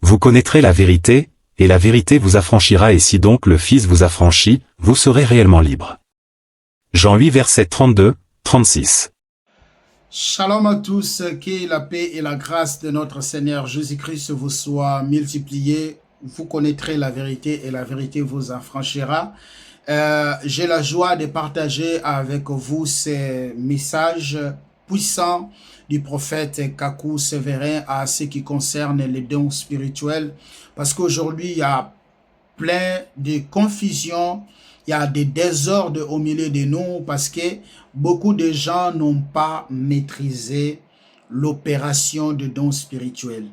Vous connaîtrez la vérité, et la vérité vous affranchira, et si donc le Fils vous affranchit, vous serez réellement libre. Jean 8 verset 32, 36. Shalom à tous, que la paix et la grâce de notre Seigneur Jésus-Christ vous soient multipliées. Vous connaîtrez la vérité et la vérité vous affranchira. J'ai la joie de partager avec vous ces messages puissants du prophète Kakou Sévérin à ce qui concerne les dons spirituels. Parce qu'aujourd'hui, il y a plein de confusion, il y a des désordres au milieu de nous parce que beaucoup de gens n'ont pas maîtrisé l'opération de dons spirituels.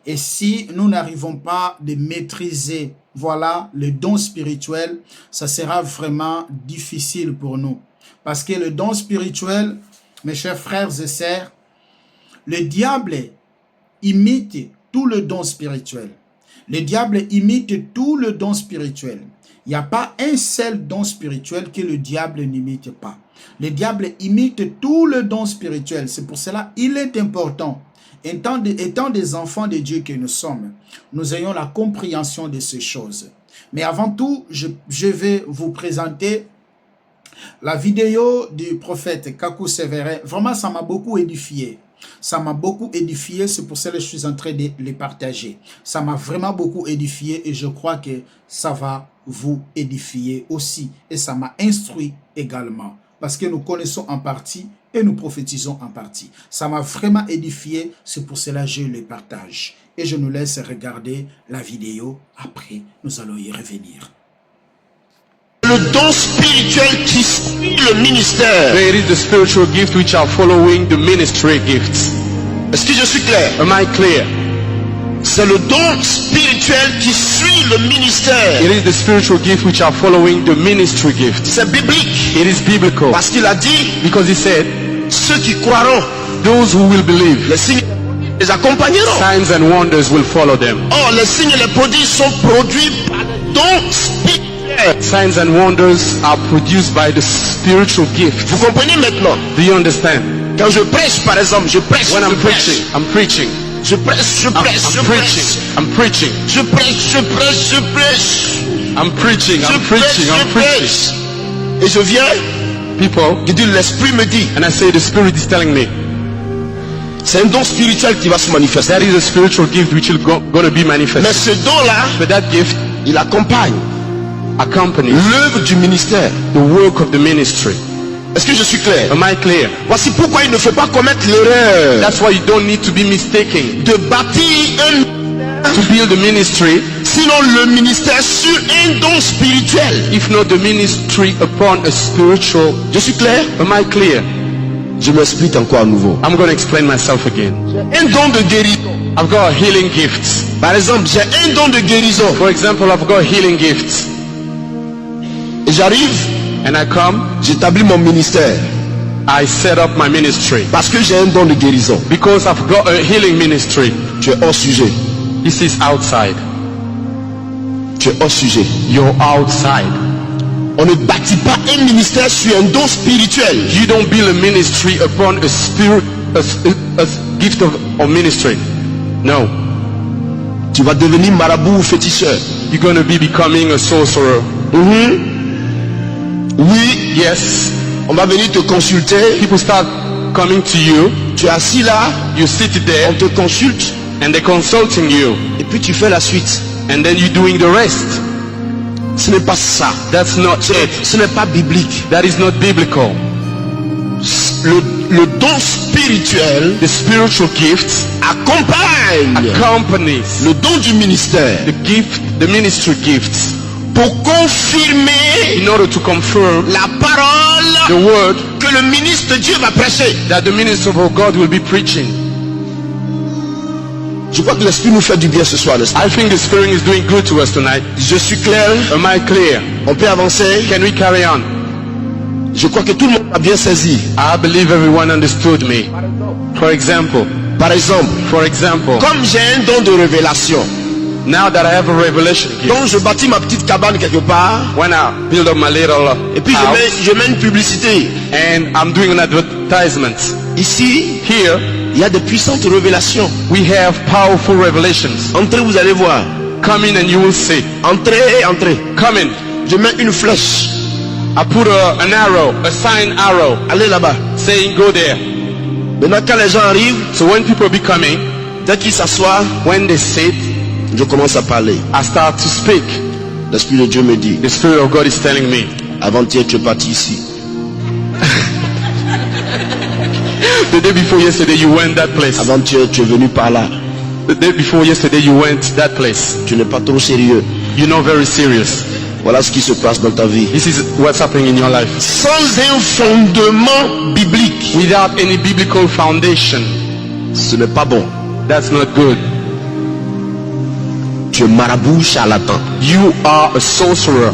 Et si nous n'arrivons pas de maîtriser, voilà, le don spirituel, ça sera vraiment difficile pour nous. Parce que le don spirituel, mes chers frères et sœurs, le diable imite tout le don spirituel. Le diable imite tout le don spirituel. Il n'y a pas un seul don spirituel que le diable n'imite pas. Le diable imite tout le don spirituel. C'est pour cela qu'il est important, étant des enfants de Dieu que nous sommes, nous ayons la compréhension de ces choses. Mais avant tout, je vais vous présenter la vidéo du prophète Kakou Sévérin. Vraiment, ça m'a beaucoup édifié. Ça m'a beaucoup édifié, c'est pour ça que je suis en train de les partager. Ça m'a vraiment beaucoup édifié et je crois que ça va vous édifier aussi. Et ça m'a instruit également. Parce que nous connaissons en partie et nous prophétisons en partie. Ça m'a vraiment édifié, c'est pour cela que je les partage. Et je nous laisse regarder la vidéo. Après, nous allons y revenir. Le don spirituel qui suit le ministère. There is the spiritual gift which are following the ministry gifts. Est-ce que je suis clair? Am I clear? C'est le don spirituel qui suit le ministère. It is the spiritual gift which are following the ministry gifts. C'est biblique. It is biblical. Parce qu'il a dit, Because he said, ceux qui croiront, those who will believe, les signes les accompagneront. signs and wonders will follow them. Or, les signes et les prodiges sont produits par le don spirituel. Signs and wonders are produced by the spiritual gift. Vous comprenez maintenant? Do you understand? Quand je prêche, par exemple, je prêche, When je I'm prêche. preaching, I'm preaching. Je prêche, je prêche, je I'm prêche. preaching. I'm preaching. Je prêche, je prêche, je prêche. I'm preaching. Je I'm prêche, preaching. I'm je preaching. prêche. Et je viens, People, je dis, l'esprit me dit, and I say the Spirit is telling me c'est un don spirituel qui va se manifester. that is a spiritual gift which is going to be Mais manifested. ce don-là, But that gift il accompagne accompanies l'œuvre du ministère. the work of the ministry. Est-ce que je suis clair? Am I clear? Voici pourquoi il ne faut pas commettre l'erreur That's why you don't need to be mistaken de bâtir un to build a ministry, sinon le ministère sur un don spirituel. if not the ministry upon a spiritual. Je suis clair? Am I clear? Je m'explique encore à nouveau. I'm going to explain myself again. Un don de guérison. I've got a healing gift. Par exemple, j'ai un don de guérison. For example, I've got a healing gift. Et j'arrive, And I come, j'établis mon ministère. I set up my ministry. Parce que j'ai un don de guérison. Because I've got a healing ministry. Tu es hors sujet. This is outside. Tu es hors sujet. You're outside. On ne bâtit pas un ministère sur un don spirituel. You don't build a ministry upon a spirit, a gift of ministry. No. Tu vas devenir marabout ou féticheur. You're going to be becoming a sorcerer. Oui, Yes. on va venir te consulter. People start coming to you. Tu es assis là, You sit on there te consulte and they're consulting you. et puis tu fais la suite. And then you're doing the rest. Ce n'est pas ça. That's not it. Ce n'est pas biblique. That is not biblical. Le don spirituel The spiritual gift accompagne accompanies le don du ministère the ministry gifts pour confirmer in order to confirm la parole the word que le ministre de Dieu va prêcher. that the minister of God will be preaching. Je crois que l'esprit nous fait du bien ce soir, n'est-ce pas? I think the Spirit is doing good to us tonight. Je suis clair. Am I clear? On peut avancer. Can we carry on? Je crois que tout le monde a bien saisi. I believe everyone understood me. For example, Par exemple, comme j'ai un don de révélation, now that I have a revelation gift, donc je bâtis ma petite cabane quelque part, when I build up my little et puis house, je mets une publicité. and I'm doing an advertisement. Ici, Here, Il y a de puissantes révélations. We have powerful revelations. Entrez, vous allez voir. Come in and you will see. Entrez, entrez. Come in. Je mets une flèche. I put an arrow, a sign arrow, Allez là-bas. saying go there. Maintenant, quand les gens arrivent, So when people be coming, dès qu'ils s'assoient, when they sit, je commence à parler. I start to speak. L'Esprit de Dieu me dit, The Spirit of God is telling me. avant-hier tu es parti ici. The day before yesterday you went that place. Avant-hier tu es venu par là. The day before yesterday you went that place. Tu n'es pas trop sérieux. You're not very serious. Voilà ce qui se passe dans ta vie. This is what's happening in your life. Sans un fondement biblique, Without any biblical foundation, ce n'est pas bon. that's not good. Tu es marabout charlatan. You are a sorcerer.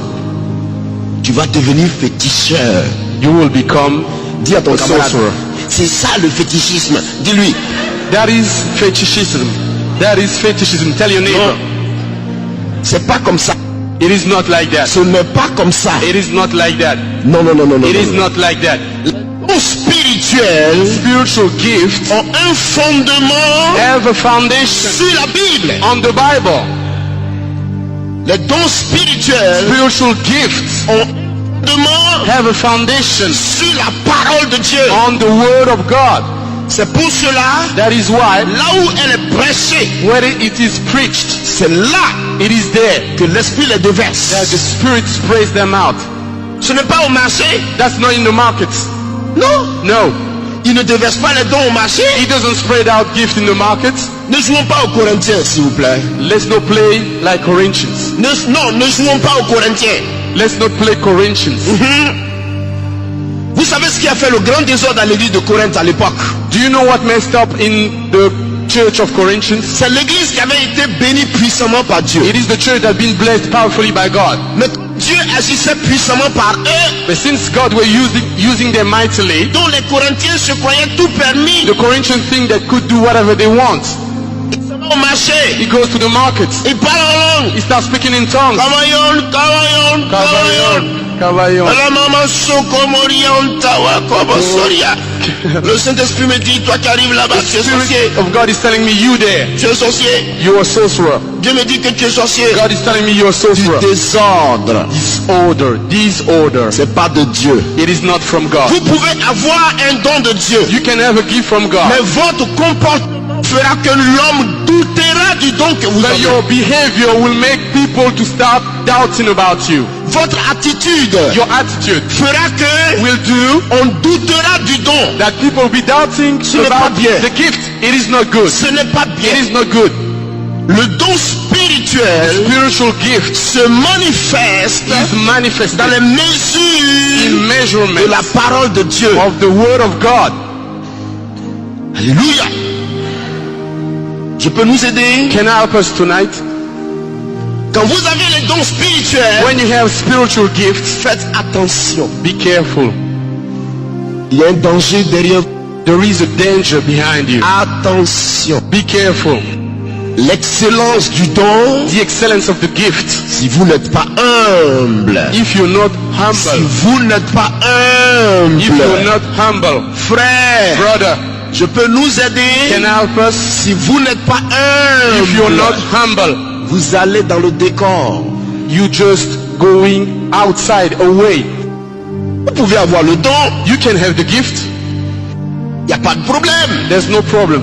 Tu vas devenir féticheur. You will become Dis à ton a camarade, sorcerer. c'est ça le fétichisme. Dis-lui, That is fetishism. That is fetishism. Tell your neighbor. c'est pas comme ça. It is not like that. Ce n'est pas comme ça. It is not like that. Non, non, non, non, non. It is non. not like that. Les dons spirituels Spiritual gifts ont un fondement have a foundation sur la Bible. on the Bible. Les dons spirituels Spiritual gifts ont un fondement have a foundation sur la parole de Dieu. on the Word of God. C'est pour cela, That is why là où elle est prêchée, where it is preached, c'est là it is there que l'Esprit les déverse. that the Spirit sprays them out. Ce n'est pas au marché. That's not in the market. Non. No. Il ne déverse pas les dons au marché. He doesn't spread out gift in the market. Ne jouons pas aux Corinthiens, s'il vous plaît. Let's not play like Corinthians. Non, ne jouons pas aux Corinthiens. Let's not play Corinthians. Vous savez ce qui a fait le grand désordre à l'église de Corinthe à l'époque? Do you know what messed up in the church of Corinthians? C'est l'église qui avait été bénie puissamment par Dieu. It is the church that had been blessed powerfully by God. Mais Dieu agissait puissamment par eux, But since God were using them mightily, dont les Corinthiens se croyaient tout permis. the Corinthians think they could do whatever they want. Ils s'en vont au marché. He goes to the market. Ils parlent en langue. He starts speaking in tongues. Kamayon, kamayon, kamayon. Cavaillon. La maman sokomoria ontawa kobosoria. Le Saint-Esprit me dit, toi qui arrives là-bas, The tu es sorcier. Spirit of God is telling me you there. Tu es sorcier. You are a sorcerer. Dieu me dit que tu es sorcier. God is telling me you are a sorcerer. Désordre. Disorder. C'est pas de Dieu. It is not from God. Vous pouvez avoir un don de Dieu, You can have a gift from God. mais votre comportement fera que l'homme doutera du don que vous But avez. your behavior will make people to start doubting about you. Votre attitude Your attitude fera que will do on doutera du don. that people will be doubting n'est pas about bien. the gift. It is not good. Ce n'est pas It bien. is not good. Le don spirituel Spiritual gift se manifeste is manifested dans les in mesures measurement de la parole de Dieu. of the word of God. Alléluia. Je peux nous aider? Can I help us tonight? Quand vous avez les dons spirituels, When you have spiritual gifts, faites attention. be careful. Il y a un danger derrière. There is a danger behind you. Attention. Be careful. L'excellence du don, The excellence of the gift. si vous n'êtes pas humble, If you're not si humble, vous n'êtes pas if you're humble, not humble, frère, brother, je peux nous can aider. I help us? Si vous n'êtes pas If you're not humble, humble, vous allez dans le décor. you just going outside, away. Vous pouvez avoir le don, You can have the gift. il n'y a pas de problème. There's no problem.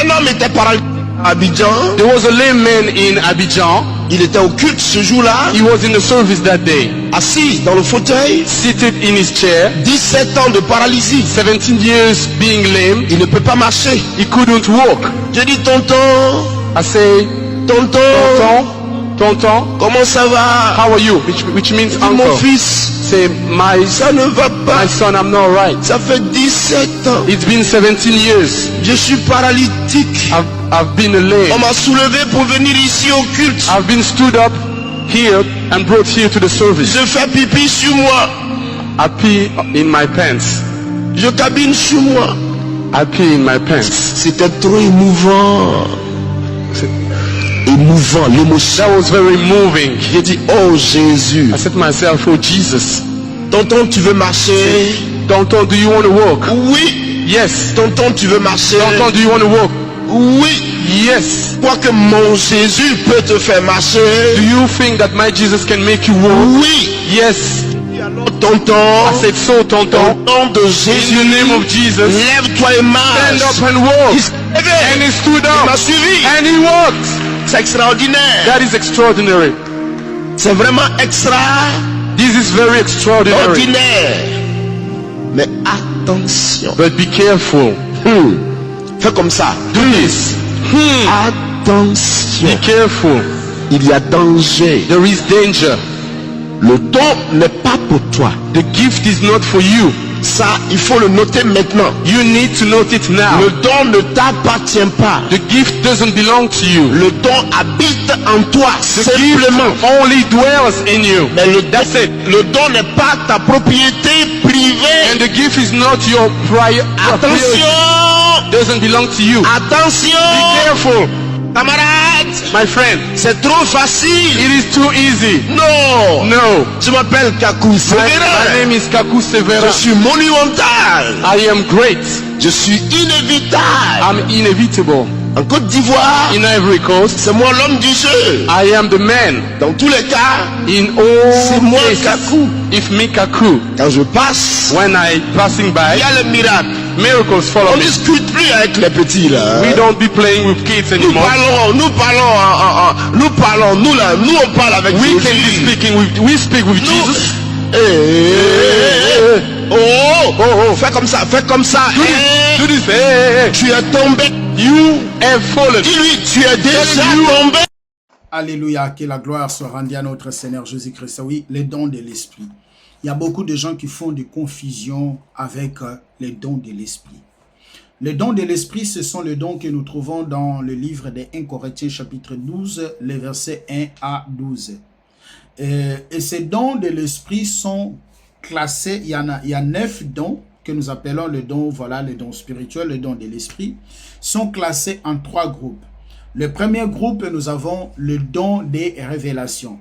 Un homme était paralysé à Abidjan, There was a lame man in Abidjan. il était au culte ce jour-là, He was in the service that day, assis dans le fauteuil, seated in his chair, 17 ans de paralysie. 17 years being lame. Il ne peut pas marcher. He couldn't walk. Je dis, tonton, I say, tonton, Tonton, comment ça va? how are you? Which means Mon uncle. fils, Say, my ça ne va pas. son, I'm not right. Ça fait 17 ans. It's been 17 years. Je suis paralytique. I've been On lame. m'a soulevé pour venir ici au culte. I've been stood up here and brought here to the service. Je fais pipi sur moi. I pee in my pants. Je cabine sur moi. I pee in my pants. C'était trop émouvant. Émouvant, l'émotion. That was very moving. J'ai dit, oh Jésus. I said to myself, oh Jesus. Tonton, tu veux marcher? Tonton, do you want to walk? Oui. Yes. Tonton, tu veux marcher? Tonton, do you want to walk? Oui. Yes. Crois que mon Jésus peut te faire marcher? Do you think that my Jesus can make you walk? Oui. Yes. Alors, tonton, I said so, au Tonton. nom de In Jésus, the name of Jesus, lève-toi et marche. stand up and walk. Il s'est levé. And he stood Il m'a up. suivi. And he walked. C'est extraordinaire. That is extraordinary. C'est vraiment extraordinaire. This is very extraordinary. Mais attention. But be careful. Fais comme ça. Do this. Attention. Be careful. Il y a danger. There is danger. Le don n'est pas pour toi. The gift is not for you. Ça, il faut le noter maintenant. You need to note it now. Le don ne t'appartient pas. The gift doesn't belong to you. Le don habite en toi The simplement. gift only dwells in you. Mais That's it. le don n'est pas ta propriété privée. And the gift is not your prior. Attention, Doesn't belong to you. attention, Be careful, camarade. my friend. C'est trop facile. It is too easy. Non. No. Je m'appelle Kakou My Severa. name is Kaku Je Severa. suis monumental. I am great. Je suis inévitable. I'm inevitable. En Côte d'Ivoire, In Ivory Coast, c'est moi l'homme du jeu. I am the man. Dans tous les cas, In c'est all moi cases, Kakou. if me Kaku, Quand je passe, when I passing il by, y a le miracle. miracles follow On me. discute plus avec les petits là. We don't be playing with kids Nous anymore. parlons, nous là, nous on parle avec We can be Jésus. speaking with, we speak with Jesus. Fais comme ça, fais comme ça. Do this, do this. Hey. Tu es tombé. You have fallen. Dis-lui, tu es déjà You- tombé. Alléluia, que la gloire soit rendue à notre Seigneur Jésus-Christ. Oui, les dons de l'Esprit. Il y a beaucoup de gens qui font des confusions avec les dons de l'Esprit. Les dons de l'Esprit, ce sont les dons que nous trouvons dans le livre des 1 Corinthiens chapitre 12, les versets 1 à 12. Et ces dons de l'Esprit sont classés, il y a 9 dons que nous appelons les dons, voilà, les dons spirituels, les dons de l'Esprit, sont classés en 3 groupes. Le premier groupe, nous avons le don des révélations.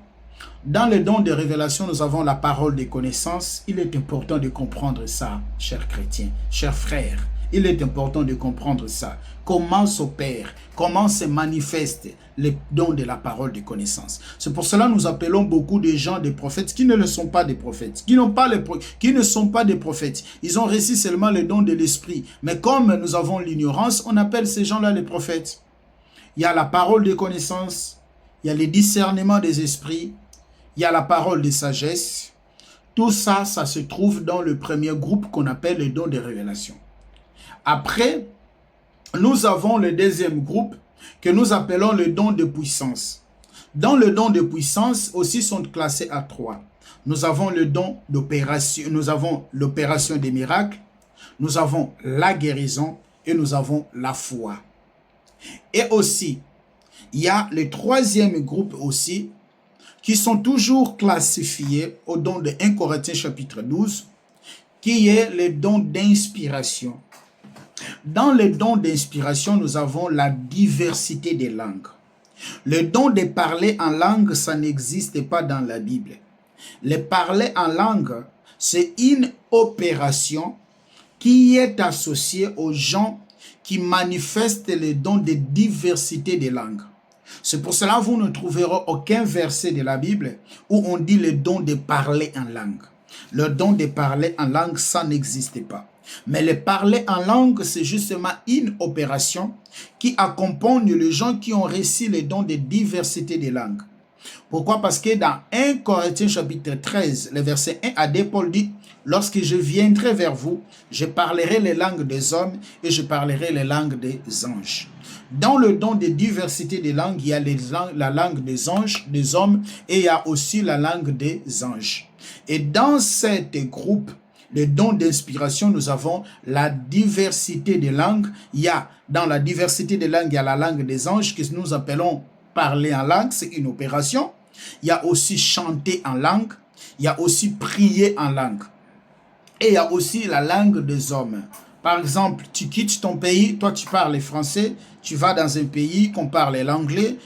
Dans le don des révélations, nous avons la parole des connaissances. Il est important de comprendre ça, chers chrétiens, chers frères. Il est important de comprendre ça. Comment s'opère, comment se manifeste les dons de la parole de connaissance. C'est pour cela que nous appelons beaucoup de gens des prophètes qui ne le sont pas des prophètes, qui ne sont pas des prophètes. Ils ont reçu seulement le don de l'esprit. Mais comme nous avons l'ignorance, on appelle ces gens-là les prophètes. Il y a la parole de connaissance, il y a le discernement des esprits, il y a la parole de sagesse. Tout ça, ça se trouve dans le premier groupe qu'on appelle le don de révélation. Après, nous avons le deuxième groupe que nous appelons le don de puissance. Dans le don de puissance aussi sont classés à 3. Nous avons le don d'opération, nous avons l'opération des miracles, nous avons la guérison et nous avons la foi. Et aussi, il y a le troisième groupe aussi qui sont toujours classifiés au don de 1 Corinthiens chapitre 12, qui est le don d'inspiration. Dans le don d'inspiration, nous avons la diversité des langues. Le don de parler en langue, ça n'existe pas dans la Bible. Le parler en langue, c'est une opération qui est associée aux gens qui manifestent le don de diversité des langues. C'est pour cela que vous ne trouverez aucun verset de la Bible où on dit le don de parler en langue. Le don de parler en langue, ça n'existe pas. Mais le parler en langue, c'est justement une opération qui accompagne les gens qui ont reçu le don de diversité des langues. Pourquoi? Parce que dans 1 Corinthiens chapitre 13, le verset 1 à 2, Paul dit « Lorsque je viendrai vers vous, je parlerai les langues des hommes et je parlerai les langues des anges. » Dans le don de diversité des langues, il y a la langue des anges, des hommes, et il y a aussi la langue des anges. Et dans cet groupe, le don d'inspiration, nous avons la diversité des langues. Dans la diversité des langues, il y a la langue des anges que nous appelons parler en langue, c'est une opération. Il y a aussi chanter en langue, il y a aussi prier en langue. Et il y a aussi la langue des hommes. Par exemple, tu quittes ton pays, toi tu parles français, tu vas dans un pays qu'on parle l'anglais,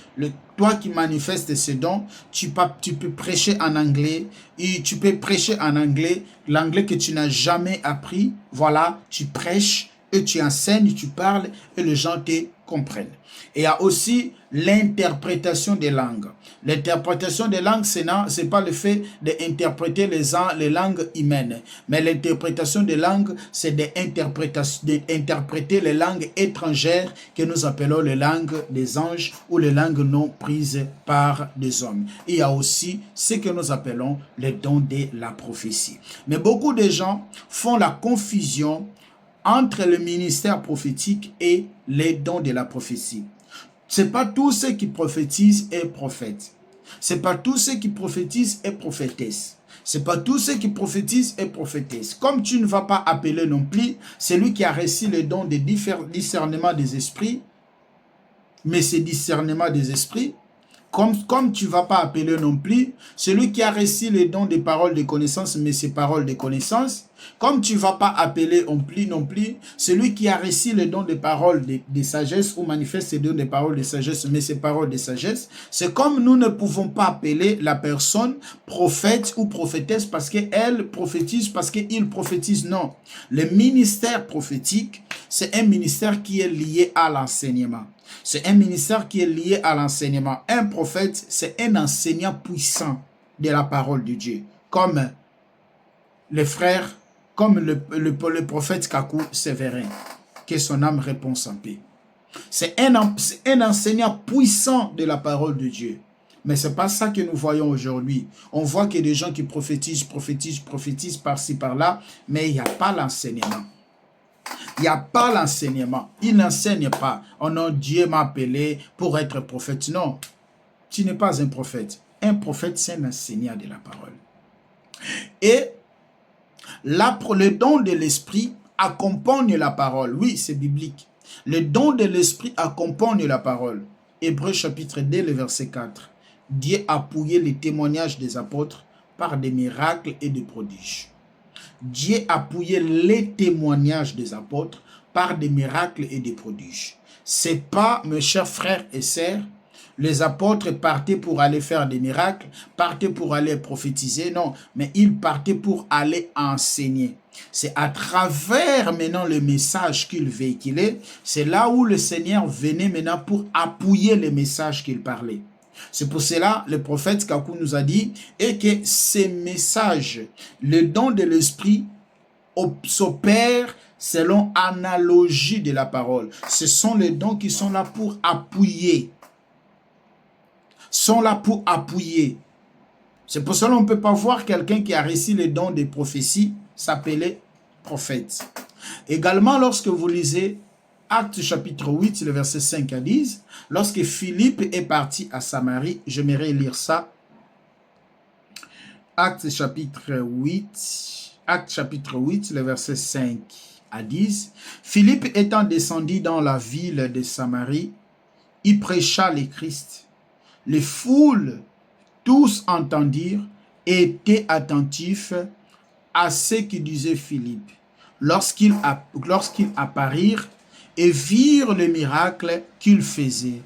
toi qui manifestes ces dons, tu peux prêcher en anglais, et tu peux prêcher en anglais, l'anglais que tu n'as jamais appris, voilà, tu prêches et tu enseignes, tu parles et les gens te comprennent. Et il y a aussi l'interprétation des langues. L'interprétation des langues, ce n'est pas le fait d'interpréter les langues humaines, mais l'interprétation des langues, c'est d'interpréter les langues étrangères que nous appelons les langues des anges ou les langues non prises par des hommes. Et il y a aussi ce que nous appelons les dons de la prophétie. Mais beaucoup de gens font la confusion entre le ministère prophétique et les dons de la prophétie. C'est pas tous ceux qui prophétisent et prophètes. C'est pas tous ceux qui prophétisent et prophétesses. C'est pas tous ceux qui prophétisent et prophétesses. Comme tu ne vas pas appeler non plus celui qui a reçu le don de discernement des esprits, mais c'est discernement des esprits, comme tu ne vas pas appeler non plus celui qui a reçu le don des paroles de connaissance, mais c'est paroles de connaissance, comme tu ne vas pas appeler non plus celui qui a reçu le don des paroles de sagesse ou manifeste le don des paroles de sagesse, mais c'est paroles de sagesse. C'est comme nous ne pouvons pas appeler la personne prophète ou prophétesse parce qu'elle prophétise, parce qu'il prophétise. Non. Le ministère prophétique, c'est un ministère qui est lié à l'enseignement. C'est un ministère qui est lié à l'enseignement. Un prophète, c'est un enseignant puissant de la parole de Dieu. Comme les frères, comme le prophète Kakou Sévérin, que son âme réponse en paix. C'est un enseignant puissant de la parole de Dieu. Mais ce n'est pas ça que nous voyons aujourd'hui. On voit qu'il y a des gens qui prophétisent par-ci, par-là, mais il n'y a pas l'enseignement. Il n'y a pas l'enseignement. Il n'enseigne pas. Oh non, Dieu m'a appelé pour être prophète. Non, tu n'es pas un prophète. Un prophète, c'est un enseignant de la parole. Et le don de l'esprit accompagne la parole. Oui, c'est biblique. Le don de l'esprit accompagne la parole. Hébreux chapitre 2, le verset 4. Dieu a appuyé les témoignages des apôtres par des miracles et des prodiges. Dieu a appuyé les témoignages des apôtres par des miracles et des prodiges. C'est pas, mes chers frères et sœurs, les apôtres partaient pour aller faire des miracles, partaient pour aller prophétiser, non, mais ils partaient pour aller enseigner. C'est à travers maintenant le message qu'ils véhiculaient, c'est là où le Seigneur venait maintenant pour appuyer les messages qu'il parlait. C'est pour cela le prophète Kakou nous a dit et que ces messages, le don de l'esprit s'opère selon analogie de la parole. Ce sont les dons qui sont là pour appuyer. Sont là pour appuyer. C'est pour cela qu'on ne peut pas voir quelqu'un qui a reçu le don de prophétie s'appeler prophète. Également, lorsque vous lisez Actes chapitre 8, le verset 5 à 10, lorsque Philippe est parti à Samarie, j'aimerais lire ça. Actes chapitre 8, le verset 5 à 10. Philippe étant descendu dans la ville de Samarie, il prêcha le Christ. Les foules, tous entendirent et étaient attentifs à ce que disait Philippe. Lorsqu'ils apparurent et virent le miracle qu'il faisait,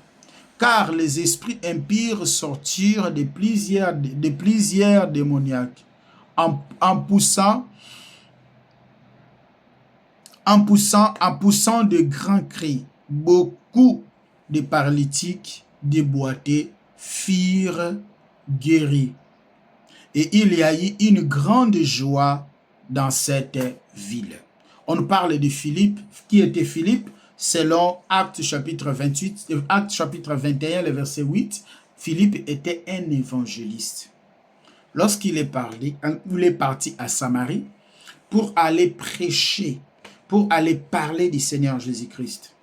car les esprits impurs sortirent de plusieurs démoniaques, en poussant de grands cris. Beaucoup de paralytiques déboîtés furent guéris. Et il y a eu une grande joie dans cette ville. On parle de Philippe. Qui était Philippe? Selon Actes chapitre 21, le verset 8, Philippe était un évangéliste. Lorsqu'il est parti à Samarie pour aller prêcher, pour aller parler du Seigneur Jésus-Christ,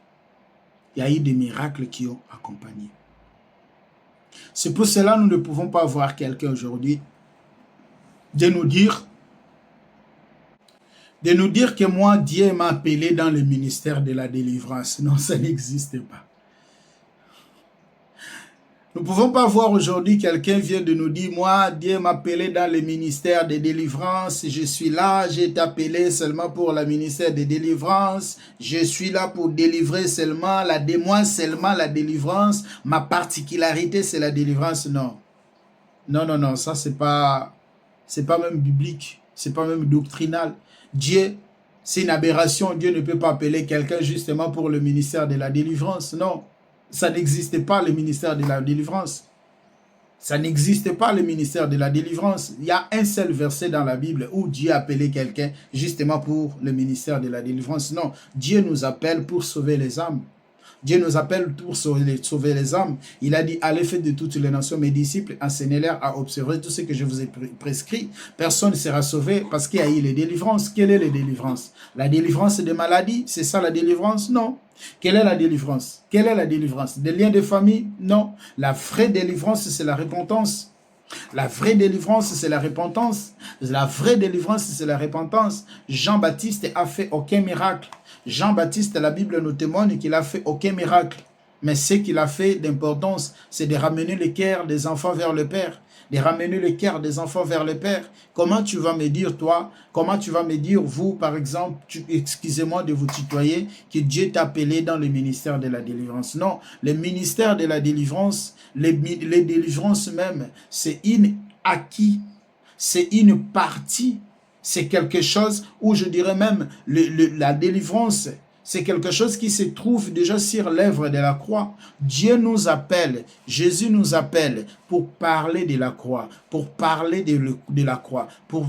il y a eu des miracles qui ont accompagné. C'est pour cela que nous ne pouvons pas voir quelqu'un aujourd'hui de nous dire que moi, Dieu m'a appelé dans le ministère de la délivrance. Non, ça n'existe pas. Nous ne pouvons pas voir aujourd'hui quelqu'un vient de nous dire, moi, Dieu m'a appelé dans le ministère de délivrance, je suis là, j'ai été appelé seulement pour le ministère de délivrance, je suis là pour délivrer seulement, moi seulement la délivrance, ma particularité c'est la délivrance. Non. Non, ça c'est pas même biblique, c'est pas même doctrinal. Dieu, C'est une aberration. Dieu ne peut pas appeler quelqu'un justement pour le ministère de la délivrance. Non, ça n'existe pas le ministère de la délivrance. Ça n'existe pas le ministère de la délivrance. Il y a un seul verset dans la Bible où Dieu a appelé quelqu'un justement pour le ministère de la délivrance. Non, Dieu nous appelle pour sauver les âmes. Dieu nous appelle pour sauver les âmes. Il a dit, allez faire de toutes les nations mes disciples, enseignez-leur à observer tout ce que je vous ai prescrit. Personne ne sera sauvé parce qu'il y a eu les délivrances. Quelle est la délivrance? La délivrance des maladies, c'est ça la délivrance? Non. Quelle est la délivrance? Quelle est la délivrance? Des liens de famille? Non. La vraie délivrance, c'est la repentance. La vraie délivrance, c'est la repentance. La vraie délivrance, c'est la repentance. Jean-Baptiste a fait aucun miracle. Jean-Baptiste, la Bible nous témoigne qu'il a fait aucun miracle. Mais ce qu'il a fait d'importance, c'est de ramener le cœur des enfants vers le Père. De ramener le cœur des enfants vers le Père. Comment tu vas me dire, toi, comment tu vas me dire, vous, par exemple, excusez-moi de vous tutoyer, que Dieu t'a appelé dans le ministère de la délivrance. Non, le ministère de la délivrance, les délivrances même, c'est une acquis, c'est une partie, c'est quelque chose où je dirais même, la délivrance, c'est quelque chose qui se trouve déjà sur l'œuvre de la croix. Dieu nous appelle, Jésus nous appelle pour parler de la croix, pour parler de la croix, pour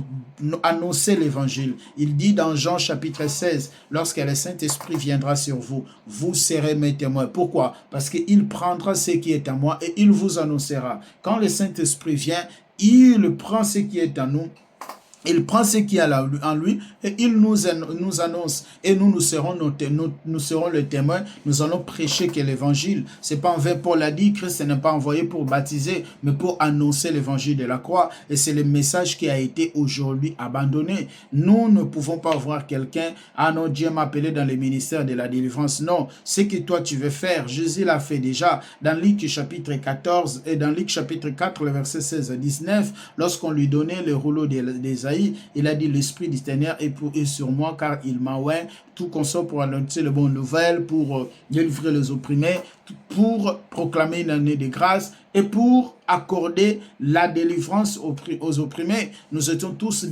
annoncer l'évangile. Il dit dans Jean chapitre 16, lorsque le Saint-Esprit viendra sur vous, vous serez mes témoins. Pourquoi? Parce qu'il prendra ce qui est à moi et il vous annoncera. Quand le Saint-Esprit vient, il prend ce qui est à nous. Il prend ce qu'il y a en lui et il nous annonce. Et nous serons le témoin. Nous allons prêcher que l'évangile. C'est pas en vain, Paul a dit, Christ n'est pas envoyé pour baptiser, mais pour annoncer l'évangile de la croix. Et c'est le message qui a été aujourd'hui abandonné. Nous ne pouvons pas voir quelqu'un, ah non, Dieu m'a appelé dans le ministère de la délivrance. Non, ce que toi tu veux faire, Jésus l'a fait déjà. Dans Luc chapitre 14 et dans Luc chapitre 4, le verset 16 à 19, lorsqu'on lui donnait le rouleau des il a dit, l'Esprit du Seigneur est sur moi car il m'a oint tout consort pour annoncer les bonnes nouvelles, pour délivrer les opprimés, pour proclamer une année de grâce et pour accorder la délivrance aux opprimés. Nous étions tous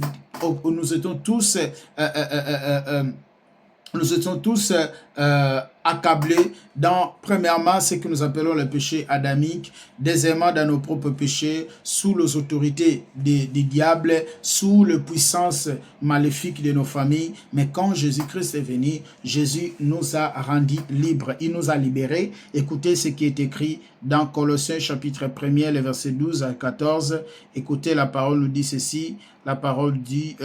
accablés dans, premièrement, ce que nous appelons le péché adamique, deuxièmement, dans nos propres péchés, sous les autorités des diables, sous la puissance maléfique de nos familles. Mais quand Jésus-Christ est venu, Jésus nous a rendus libres, il nous a libérés. Écoutez ce qui est écrit dans Colossiens chapitre 1er, les versets 12 à 14. Écoutez, la parole nous dit ceci. La parole dit,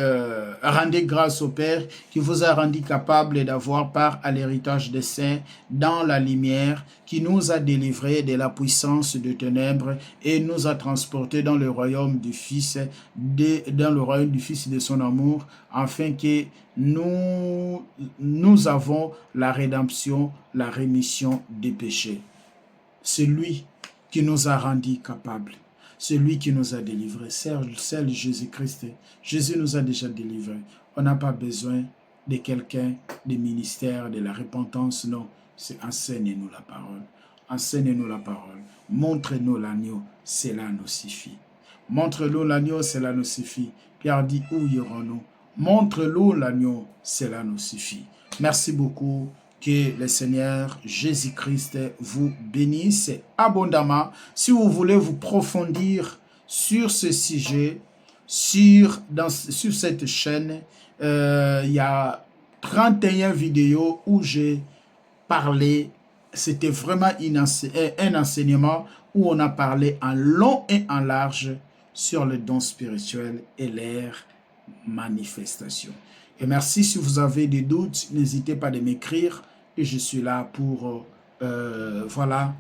rendez grâce au Père qui vous a rendu capable d'avoir part à l'héritage des saints dans la lumière, qui nous a délivrés de la puissance de ténèbres et nous a transportés dans le royaume du Fils, de son amour, afin que nous avons la rédemption, la rémission des péchés. C'est lui qui nous a rendus capables. C'est lui qui nous a délivrés. C'est Jésus-Christ. Jésus nous a déjà délivrés. On n'a pas besoin de quelqu'un, des ministères, de la repentance. Non, c'est enseigne-nous la parole. Enseigne-nous la parole. Montre-nous l'agneau. Cela nous suffit. Montre-nous l'agneau. Cela nous suffit. Pierre dit, où irons-nous? Montre-nous l'agneau. Cela nous suffit. Merci beaucoup. Que le Seigneur Jésus-Christ vous bénisse abondamment. Si vous voulez vous profondir sur ce sujet, sur cette chaîne, il y a 31 vidéos où j'ai parlé. C'était vraiment un enseignement où on a parlé en long et en large sur le don spirituel et leur manifestation. Et merci. Si vous avez des doutes, n'hésitez pas à m'écrire. Et je suis là pour, voilà,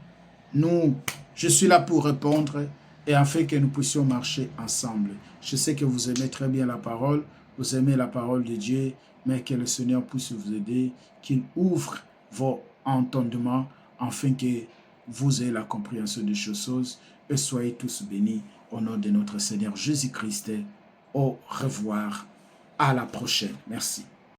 je suis là pour répondre et afin que nous puissions marcher ensemble. Je sais que vous aimez très bien la parole, vous aimez la parole de Dieu, mais que le Seigneur puisse vous aider, qu'il ouvre vos entendements afin que vous ayez la compréhension des choses et soyez tous bénis au nom de notre Seigneur Jésus-Christ. Au revoir, à la prochaine. Merci.